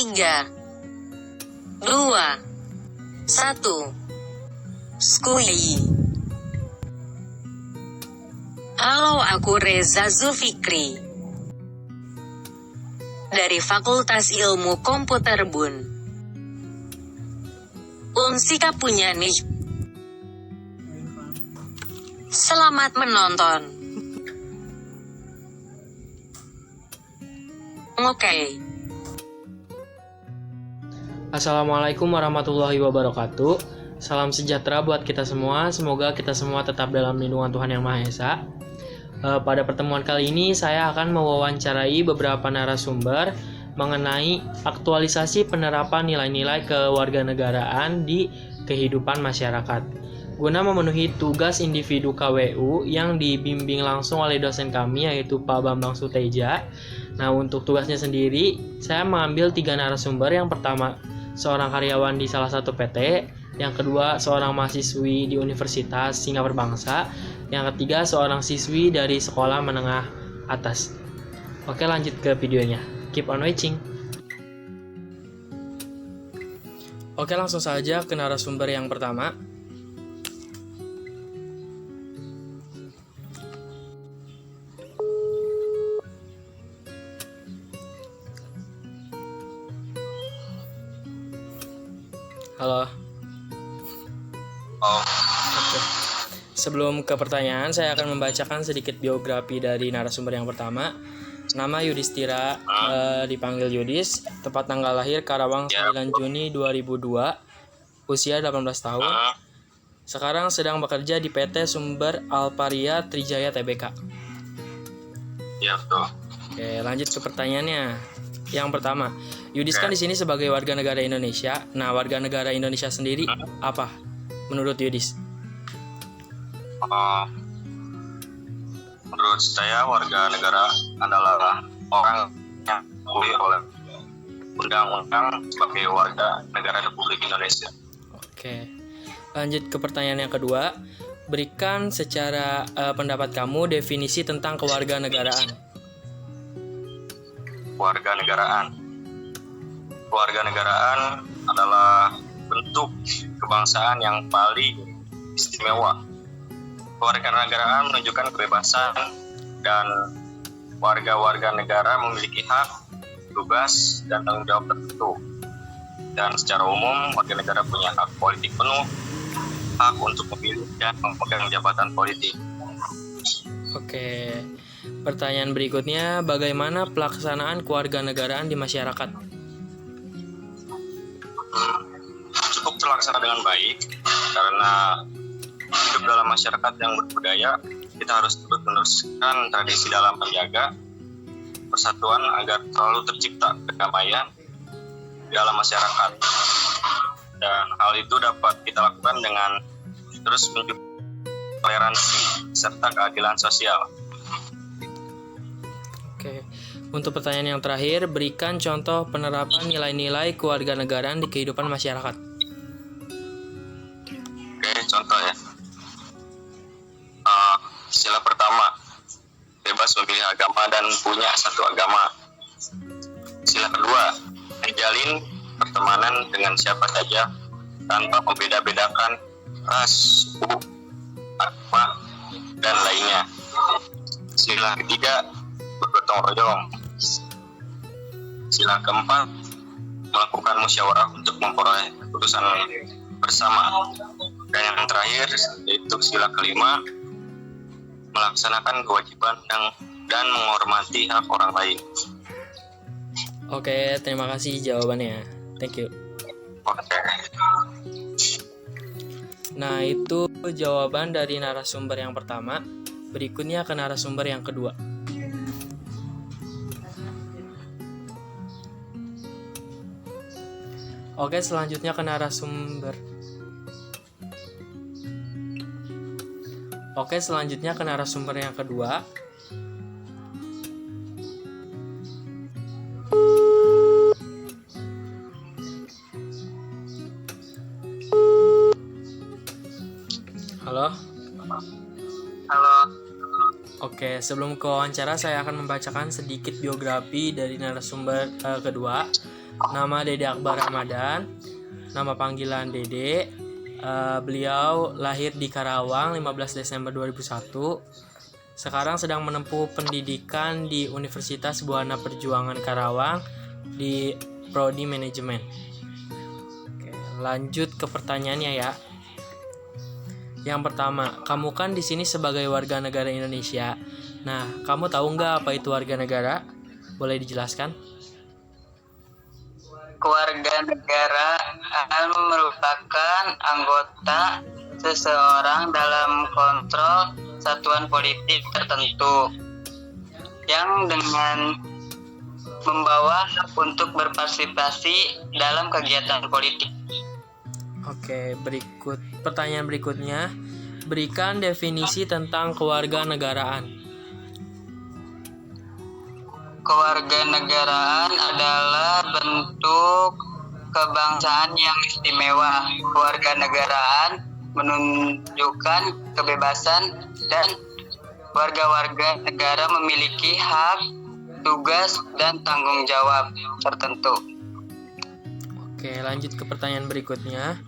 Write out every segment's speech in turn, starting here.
3, 2, 1. Skui. Halo, aku Reza Zulfikri dari Fakultas Ilmu Komputer BUN. Unsika punya nih. Selamat menonton. Oke. Assalamualaikum warahmatullahi wabarakatuh. Salam sejahtera buat kita semua. Semoga kita semua tetap dalam lindungan Tuhan Yang Maha Esa. Pada pertemuan kali ini saya akan mewawancarai beberapa narasumber mengenai aktualisasi penerapan nilai-nilai kewarganegaraan di kehidupan masyarakat. Guna memenuhi tugas individu KWU yang dibimbing langsung oleh dosen kami yaitu Pak Bambang Suteja. Nah, untuk tugasnya sendiri, saya mengambil 3 narasumber. Yang pertama, seorang karyawan di salah satu PT. Yang kedua, seorang mahasiswi di Universitas Singapura Bangsa. Yang ketiga, seorang siswi dari sekolah menengah atas. Oke, lanjut ke videonya. Keep on watching. Oke, langsung saja ke narasumber yang pertama. Halo. Oke. Sebelum ke pertanyaan, saya akan membacakan sedikit biografi dari narasumber yang pertama. Nama Yudhistira, dipanggil Yudis. Tempat tanggal lahir Karawang 9 Juni 2002. Usia 18 tahun. Sekarang sedang bekerja di PT Sumber Alparia Trijaya Tbk. Ya, betul. Oke, lanjut ke pertanyaannya. Yang pertama, Yudis kan di sini sebagai warga negara Indonesia. Nah, warga negara Indonesia sendiri apa menurut Yudis? Menurut saya warga negara adalah orang yang diakui oleh undang-undang sebagai warga negara Republik Indonesia. Oke, lanjut ke pertanyaan yang kedua. Berikan secara pendapat kamu definisi tentang kewarganegaraan. Kewarganegaraan adalah bentuk kebangsaan yang paling istimewa. Kewarganegaraan menunjukkan kebebasan dan warga-warga negara memiliki hak, tugas, dan tanggung jawab tertentu. Dan secara umum, warga negara punya hak politik penuh, hak untuk memilih dan memegang jabatan politik. Oke, pertanyaan berikutnya, bagaimana pelaksanaan kewarganegaraan di masyarakat? Cukup terlaksana dengan baik, karena hidup dalam masyarakat yang berbudaya, kita harus terus meneruskan tradisi dalam menjaga persatuan agar selalu tercipta kedamaian dalam masyarakat. Dan hal itu dapat kita lakukan dengan terus menunjukkan toleransi serta keadilan sosial. Oke, untuk pertanyaan yang terakhir, berikan contoh penerapan nilai-nilai kewarganegaraan di kehidupan masyarakat. Oke, contoh ya. Sila pertama, bebas memilih agama dan punya satu agama. Sila kedua, menjalin pertemanan dengan siapa saja tanpa membeda-bedakan ras, suku, agama, dan lainnya. Sila ketiga, bergotong royong. Sila keempat, melakukan musyawarah untuk memperoleh keputusan bersama. Dan yang terakhir, yaitu sila kelima, melaksanakan kewajiban dan menghormati hak orang lain. Oke, terima kasih jawabannya. Thank you. Oke. Nah, itu jawaban dari narasumber yang pertama. Berikutnya ke narasumber yang kedua. Oke, selanjutnya ke narasumber. Oke, selanjutnya ke narasumber yang kedua. Halo? Halo. Oke, sebelum ke wawancara saya akan membacakan sedikit biografi dari narasumber kedua. Nama Dede Akbar Ramadan. Nama panggilan Dede. Beliau lahir di Karawang 15 Desember 2001. Sekarang sedang menempuh pendidikan di Universitas Buana Perjuangan Karawang di Prodi Manajemen. Oke, lanjut ke pertanyaannya ya. Yang pertama, kamu kan di sini sebagai warga negara Indonesia. Nah, kamu tahu nggak apa itu warga negara? Boleh dijelaskan? Kewarganegaraan merupakan anggota seseorang dalam kontrol satuan politik tertentu yang dengan membawa hak untuk berpartisipasi dalam kegiatan politik. Oke, pertanyaan berikutnya. Berikan definisi tentang kewarganegaraan. Kewarganegaraan adalah bentuk kebangsaan yang istimewa. Kewarganegaraan menunjukkan kebebasan dan warga-warga negara memiliki hak, tugas, dan tanggung jawab tertentu. Oke, lanjut ke pertanyaan berikutnya.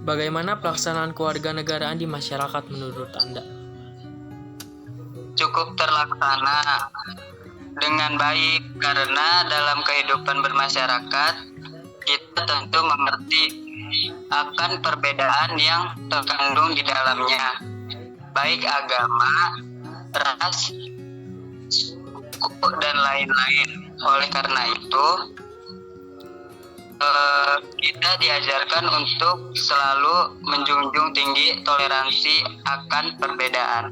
Bagaimana pelaksanaan kewarganegaraan di masyarakat menurut Anda? Cukup terlaksana dengan baik karena dalam kehidupan bermasyarakat kita tentu mengerti akan perbedaan yang terkandung di dalamnya, baik agama, ras, suku, dan lain-lain. Oleh karena itu, kita diajarkan untuk selalu menjunjung tinggi toleransi akan perbedaan.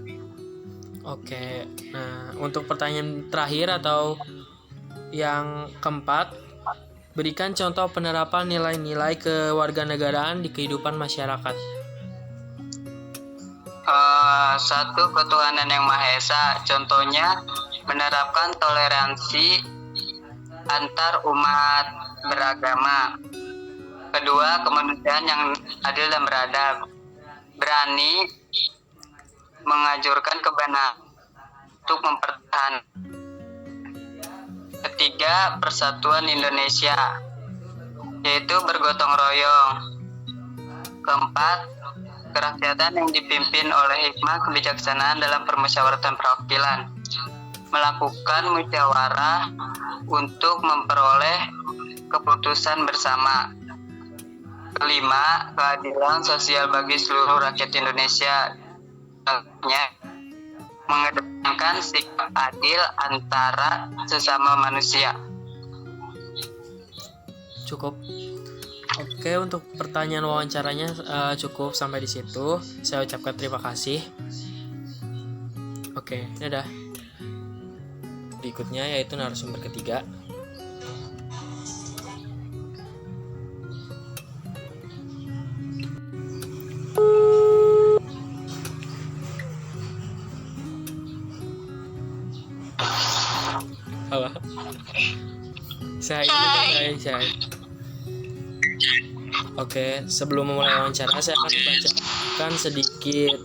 Oke, nah untuk pertanyaan terakhir atau yang keempat, berikan contoh penerapan nilai-nilai kewarganegaraan di kehidupan masyarakat. Satu, ketuhanan yang Maha Esa. Contohnya menerapkan toleransi antar umat beragama. Kedua, kemanusiaan yang adil dan beradab. Berani mengajurkan kebenaran untuk mempertahankan. Ketiga, persatuan Indonesia, yaitu bergotong royong. Keempat, kerakyatan yang dipimpin oleh hikmah kebijaksanaan dalam permusyawaratan perwakilan, melakukan musyawarah untuk memperoleh keputusan bersama. Kelima, keadilan sosial bagi seluruh rakyat Indonesia, mengedepankan sikap adil antara sesama manusia. Cukup. Oke, untuk pertanyaan wawancaranya cukup sampai di situ. Saya ucapkan terima kasih. Oke, dadah. Berikutnya yaitu narasumber ketiga. Halo. Saya. Oke, sebelum memulai wawancara, saya akan membacakan sedikit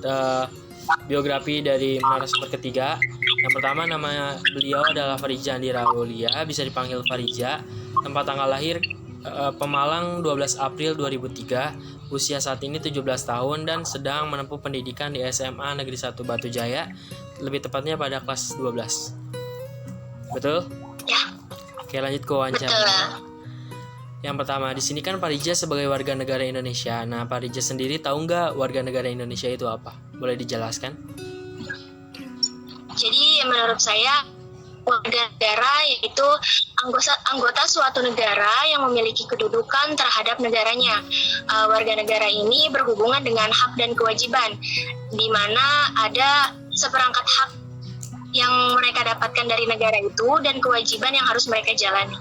biografi dari narasumber ketiga. Yang pertama, nama beliau adalah Farija Andira Aulia, bisa dipanggil Farija. Tempat tanggal lahir Pemalang 12 April 2003. Usia saat ini 17 tahun dan sedang menempuh pendidikan di SMA Negeri 1 Batu Jaya, lebih tepatnya pada kelas 12. Betul? Ya. Oke, lanjut ke wawancara. Betul. Yang pertama, di sini kan Parija sebagai warga negara Indonesia. Nah, Parija sendiri tahu nggak warga negara Indonesia itu apa? Boleh dijelaskan? Jadi menurut saya warga negara yaitu anggota suatu negara yang memiliki kedudukan terhadap negaranya. Warga negara ini berhubungan dengan hak dan kewajiban, di mana ada seperangkat hak yang mereka dapatkan dari negara itu dan kewajiban yang harus mereka jalani.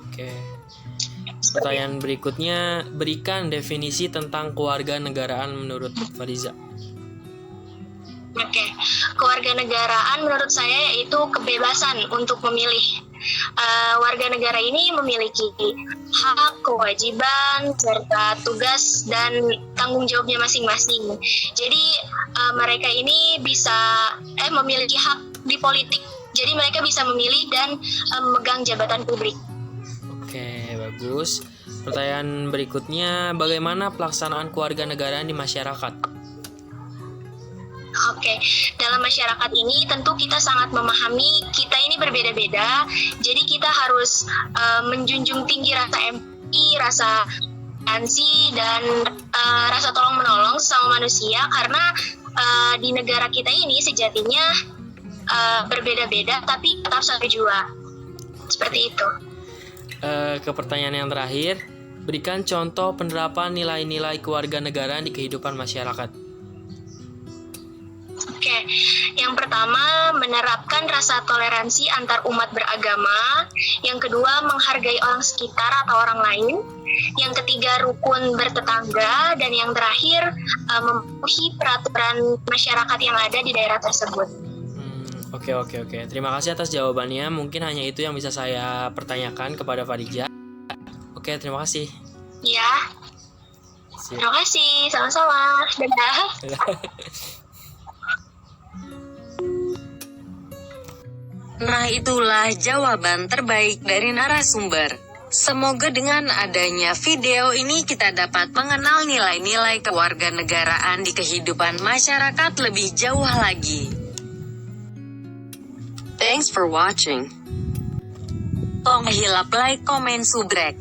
Oke. Pertanyaan berikutnya, berikan definisi tentang kewarganegaraan menurut Fariza. Oke, kewarganegaraan menurut saya yaitu kebebasan untuk memilih. Warga negara ini memiliki hak, kewajiban, serta tugas dan tanggung jawabnya masing-masing. Jadi mereka ini bisa memiliki hak di politik. Jadi mereka bisa memilih dan memegang jabatan publik. Oke, bagus. Pertanyaan berikutnya, bagaimana pelaksanaan kewarganegaraan di masyarakat? Oke, dalam masyarakat ini tentu kita sangat memahami kita ini berbeda-beda, jadi kita harus menjunjung tinggi rasa empati, rasa toleransi, dan rasa tolong menolong sesama manusia, karena di negara kita ini sejatinya berbeda-beda tapi tetap satu jua. Seperti itu. Ke pertanyaan yang terakhir, berikan contoh penerapan nilai-nilai kewarganegaraan di kehidupan masyarakat. Oke, yang pertama menerapkan rasa toleransi antar umat beragama. Yang kedua menghargai orang sekitar atau orang lain. Yang ketiga rukun bertetangga. Dan yang terakhir mematuhi peraturan masyarakat yang ada di daerah tersebut. Oke. Terima kasih atas jawabannya. Mungkin hanya itu yang bisa saya pertanyakan kepada Fadija. Oke, terima kasih. Ya, terima kasih. Sama-sama. Dadah. Nah, itulah jawaban terbaik dari narasumber. Semoga dengan adanya video ini kita dapat mengenal nilai-nilai kewarganegaraan di kehidupan masyarakat lebih jauh lagi. Thanks for watching. Tong hilap like, comment, subrek.